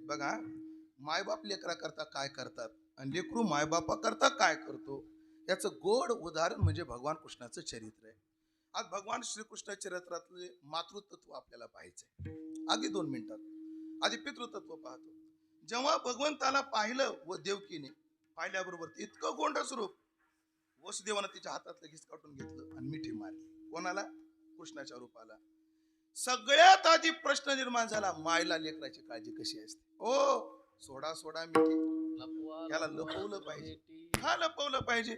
बघा, मायबाप लेकरा करता काय करतात आणि लेकरू मायबापा करता काय करतो, याचं गोड उदाहरण म्हणजे भगवान कृष्णाचं चरित्र आहे. आज भगवान श्रीकृष्ण चरित्रातले मातृतत्व आपल्याला पाहायचंय. अगदी 2 मिनिटात आधी पितृतत्व पाहतो. जेव्हा भगवंताला पाहिलं व देवकीने पाहिल्याबरोबर इतकं गोंड स्वरूप, वसुदेवानं तिच्या हातातलं घिस काढून घेतलं आणि मिठी मारली. कोणाला? कृष्णाच्या रूपाला. सगळ्यात आधी प्रश्न निर्माण झाला, मायला लेकराची काळजी कशी असते. ओ सोडा सोडा मिठी, याला लपवलं पाहिजे. हा लपवलं पाहिजे.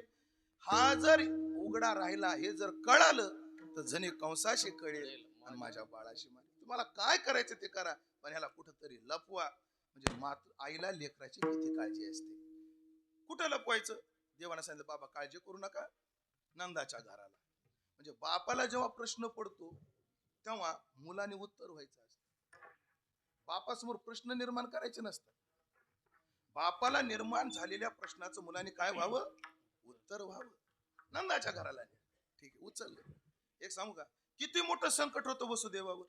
हा जर उघडा राहिला, हे जर कळालं तर जणी कंसाशी कळेल आणि माझ्या बाळाशी मारेल. तुम्हाला काय करायचं ते करा, पण ह्याला कुठंतरी लपवा. म्हणजे आईला लेकराची किती काळजी असते. कुठं लपवायचं? देवानं सांगितलं, बाबा काळजी करू नका, नंदाच्या घराला. म्हणजे बापाला जेव्हा प्रश्न पडतो तेव्हा मुलाने उत्तर व्हायचं असतं. बापासमोर प्रश्न निर्माण करायचे नसतात. बापाला निर्माण झालेल्या प्रश्नाचं मुलाने काय व्हावं? उत्तर व्हावं. नंदाच्या घराला न्या. ठीक आहे, उचललं. एक सांगू का, किती मोठं संकट होतं वसुदेवावर,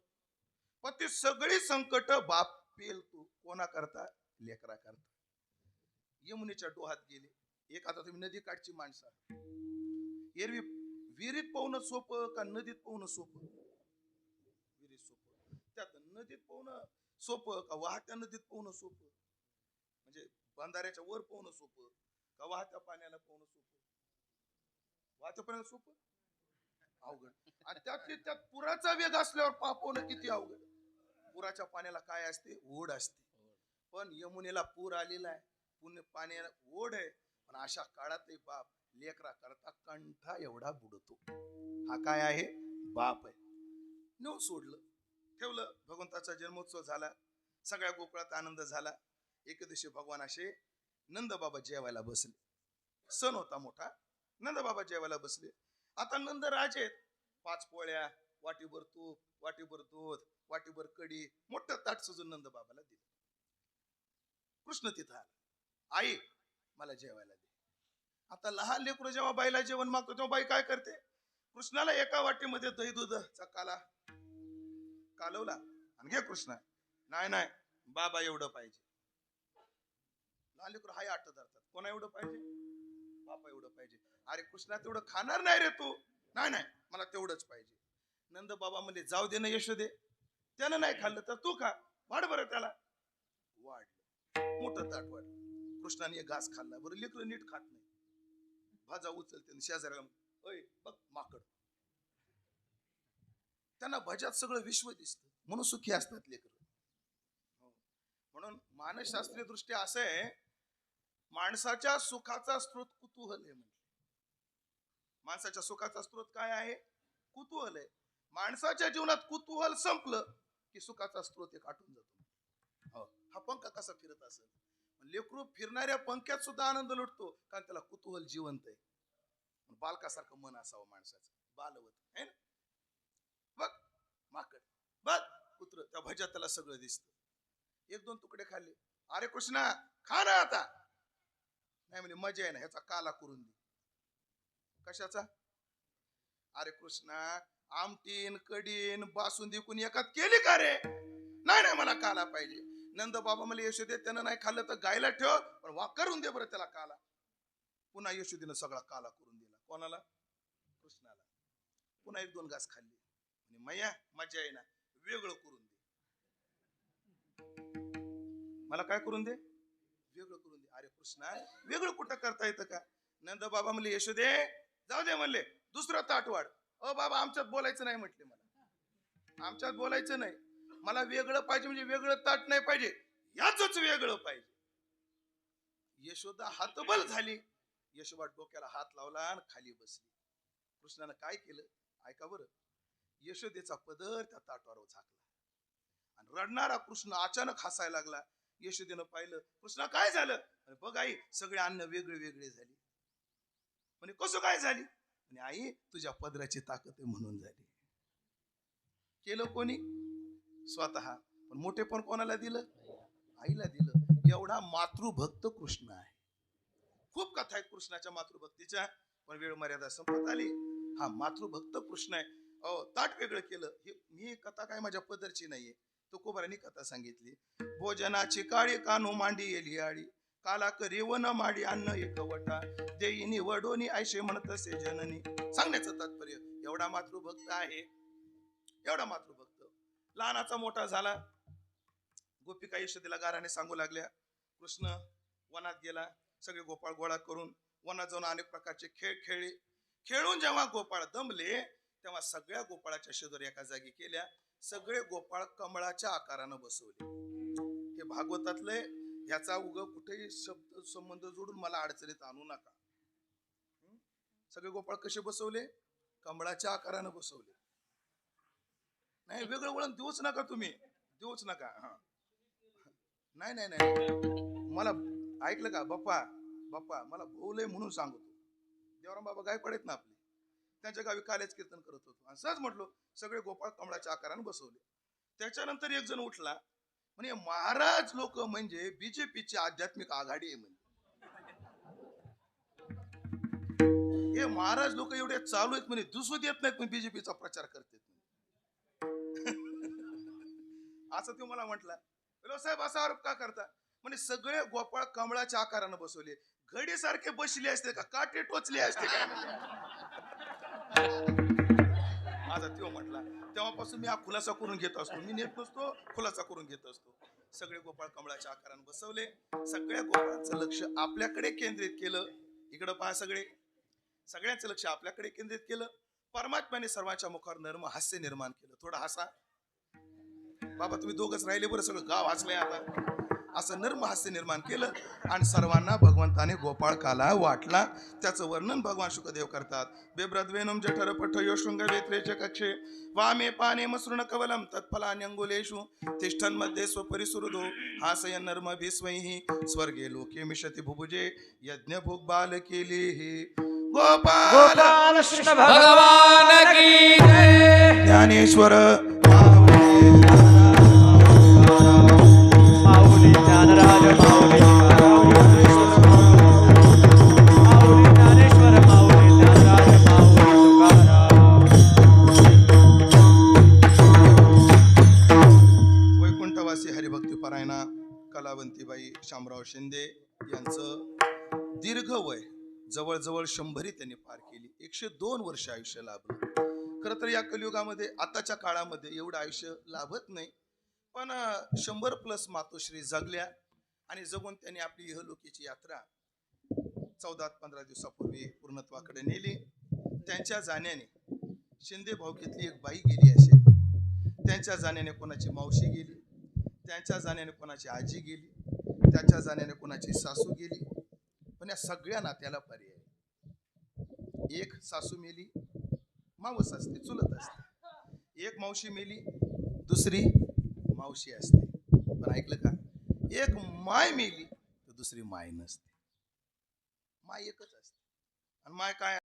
पण ती सगळी संकट बाप पेलतो कोणा करता? लेकरा करता. यमुनेच्या डोहात गेले. एक, आता तुम्ही नदी काठची माणसं, एरवी विहिरीत पोहणं सोपं का नदीत पोहणं सोपं? विहिरीत सोपं. त्यात नदीत पोहणं सोपं का वाहत्या नदीत पोहणं सोपं? म्हणजे बंधाऱ्याच्या वर पोहणं सोपं का वाहत्या पाण्याला पोहणं सोपं? वाहत्या पाण्याला सोपं, अवघड. आणि त्यात पुराचा वेग असल्यावर पोहणं किती अवघड. पुराच्या पाण्याला काय असते? ओढ असते. पण यमुनेला पूर आलेला आहे, पुण्य पाण्याला ओढ आहे, पण अशा काळातही बाप लेकरा करता कंठा एवढा बुडतो. हा काय आहे? बाप आहे. नेऊन सोडलं, ठेवलं. भगवंताचा जन्मोत्सव झाला, सगळ्या गोकुळात आनंद झाला. एके दिवशी भगवान असे नंद बाबा जेवायला बसले. सण होता मोठा. नंद बाबा जेवायला बसले. आता नंद राजे, 5 पोळ्या, वाटीभर तूप, वाटीभर दूध, वाटीभर कढी, मोठं ताट सजून नंद बाबाला दिलं. कृष्ण तिथं आला, आई मला जेवायला दे. आता लहान लेकरू जेव्हा बाईला जेवण मागतो तेव्हा बाई काय करते? कृष्णाला एका वाटीमध्ये दही दुधाचा काला कालवला आणि घे कृष्णा. नाही नाही बाबा एवढं पाहिजे. लहान लेकरू हाय आठ धरतात, कोणा एवढं पाहिजे? बाबा एवढं पाहिजे. अरे कृष्णा तेवढं खाणार नाही रे तू. नाही नाही मला तेवढंच पाहिजे. नंद बाबा म्हणजे जाऊ दे ना यशोदे, त्यानं नाही खाल्लं तर तू खा, वाढ बरं त्याला. वाढलं, मोठं ताट वाढलं. कृष्णाने एक घास खाल्ला. बरं लेकरं नीट खात नाही. भाजा उचलते शेजाऱ्याला, ओय बघ माकड. त्यांना भज्यात सगळं विश्व दिसतं म्हणून सुखी असतात लेकर. म्हणून मानसशास्त्रीय दृष्ट्या असं आहे, माणसाच्या सुखाचा स्रोत कुतूहल आहे. म्हणजे माणसाच्या सुखाचा स्रोत काय आहे? कुतूहल आहे. माणसाच्या जीवनात कुतूहल संपलं की सुखाचा स्रोत एक आटून जातो. हा पंख कसा फिरत असेल, लेकरू फिरणाऱ्या पंख्यात सुद्धा आनंद लुटतो, कारण त्याला कुतूहल जिवंत आहे. बालकासारखं मन असावं माणसाचं, बालवत आहे ना. बघ माकड, बघ कुत्र, त्या भज्यात त्याला सगळं दिसतं. 1-2 तुकडे खाल्ले, अरे कृष्णा खा ना आता. नाही म्हणजे मजा आहे ना, ह्याचा काला करून दे. कशाचा? अरे कृष्णा आमटीन कडीन बासुंदी कुणी एकात केली का रे? नाही नाही मला काला पाहिजे. नंद बाबा मला यशोदे त्यानं नाही खाल्लं तर गायला ठेव, पण वा करून दे बरं त्याला काला. पुन्हा यशोदीनं सगळा काला करून दिला. कोणाला? कृष्णाला. पुन्हा 1-2 घास खाल्ले, आणि मैया मजा आहे ना, वेगळं करून दे. मला काय करून दे? वेगळं करून दे. अरे कृष्णा वेगळं कुठं करता येतं का? नंद बाबा म्हणले यशोदे जाऊ दे, म्हणले दुसरं ताट वाढ. अ बाबा आमच्यात बोलायचं नाही म्हटले, मला आमच्यात बोलायचं नाही, मला वेगळं पाहिजे. म्हणजे वेगळं ताट नाही पाहिजे, याच वेगळं पाहिजे. यशोदा हातबल झाली. यशोबा डोक्याला हात लावला आणि खाली बसली. कृष्णानं काय केलं ऐका बरं. यशोदेचा पदर त्या ताटावर झाकला आणि रडणारा कृष्ण अचानक हसायला लागला. यशोदेनं पाहिलं, कृष्णा काय झालं? बघ आई सगळे अन्न वेगळे वेगळे झाले. म्हणजे कसं काय झाली? आणि आई तुझ्या पदराची ताकद आहे म्हणून झाली. केलं कोणी? स्वतः. पण मोठे पण कोणाला दिलं? आईला दिलं. एवढा मातृभक्त कृष्ण आहे. खूप कथा आहेत कृष्णाच्या मातृभक्तीच्या, पण वेळ मर्यादा संपत आली. हा मातृभक्त कृष्ण आहे. ताट वेगळं केलं. ही कथा काय माझ्या पदरची नाहीये, तुकोबारांनी कथा सांगितली. भोजनाची काळी कानू मांडी येली आळी, काला करी वन माडी अन्न एकवटा, देईनी वडोनी ऐशे म्हणतसे जननी. सांगण्याचं तात्पर्य, एवढा मातृभक्त आहे, एवढा मातृभक्त. लहानाचा मोठा झाला. गोपिका यशोदेला गाराने सांगू लागल्या. कृष्ण वनात गेला. सगळे गोपाळ गोळा करून वनात जाऊन अनेक प्रकारचे खेळ खेळले. खेळून जेव्हा गोपाळ दमले तेव्हा सगळ्या गोपाळाच्या शेजारी एका जागी केल्या. सगळे गोपाळ कमळाच्या आकारानं बसवले. हे भागवतातले, याचा उग कुठेही शब्द संबंध जोडून मला अडचणीत आणू नका. सगळे गोपाळ कसे बसवले? कमळाच्या आकारानं बसवले. नाही, वेगळं वळण देऊच नका, तुम्ही देऊच नका. हा, नाही नाही नाही, मला ऐकलं का? बाप्पा बाप्पा मला भोवलंय म्हणून सांगतो. देवराम बाबा गायकवाड आहेत ना आपले, त्यांच्या गावी कालेच कीर्तन करत होतो. असंच म्हटलो, सगळे गोपाळ कमळाच्या आकाराने बसवले. त्याच्यानंतर एक जण उठला, म्हणजे महाराज लोक म्हणजे बीजेपीची आध्यात्मिक आघाडी आहे म्हणजे. हे महाराज लोक एवढे चालू आहेत म्हणे, दिसू देत नाहीत पण बीजेपीचा प्रचार करतात. असं तो मला म्हटला. साहेब असा आरोप का करता? म्हणजे सगळे गोपाळ कमळाच्या आकारानं बसवले. घडी सारखे बसले असते का काटे टोचले असते काय? माझा तो म्हटला. तेव्हापासून मी हा खुलासा करून घेत असतो. मी नेत नसतो, खुलासा करून घेत असतो. सगळे गोपाळ कमळाच्या आकारानं बसवले. सगळ्या गोपाळांचं लक्ष आपल्याकडे केंद्रित केलं. इकडं पहा, सगळ्यांचं लक्ष आपल्याकडे केंद्रित केलं. परमात्म्याने सर्वांच्या मुखावर नर्म हास्य निर्माण केलं. थोडं हसा बाबा, तुम्ही दोघच राहिले बरं, सगळं गाव हसलंय आता. असं नर्म हास्य निर्माण केलं आणि सर्वांना भगवंताने गोपाळ काला वाटला. त्याचं वर्णन भगवान शुकदेव करतात. बेब्रद्वेनम जठर पठयो शृंग वेत्रेचे कक्षे वामे पाने मसृण कवलम तत्फलान्यंगुलेषु तिष्ठन मध्ये स्वपरिसुरुदो हासयन नर्म भिस्वैहि स्वर्गे लोके मिशति भुभुजे यज्ञ भोग बाल केली. गोपाल कृष्ण भगवान की जय. ज्ञानेश्वर माऊली ज्ञानराज माऊली ज्ञानेश्वर माऊली ज्ञानराज माऊली तुकाराम. वैकुंठवासी हरिभक्तीपरायणा कलावंतीबाई शामराव शिंदे यांचं दीर्घ वय जवळजवळ 100 त्यांनी पार केली. 102 वर्ष आयुष्य लाभलं. खरं तर या कलियुगामध्ये आताच्या काळामध्ये एवढं आयुष्य लाभत नाही, पण 100+ मातोश्री जगल्या आणि जगून त्यांनी आपली इहलोकीची यात्रा 14-15 दिवसापूर्वी पूर्णत्वाकडे नेली. त्यांच्या जाण्याने शिंदे भाऊकीतली एक बाई गेली असेल, त्यांच्या जाण्याने कोणाची मावशी गेली, त्यांच्या जाण्याने कोणाची आजी गेली, त्याच्या जाण्याने कोणाची सासू गेली. पण या सगळ्या नात्याला पर्याय, एक सासू मेली, मावस असते, चुलत असते. एक मावशी मेली, दुसरी मावशी असते. पण ऐकलं का? एक माय मेली तर दुसरी माय नसते. माय एकच असते. आणि माय काय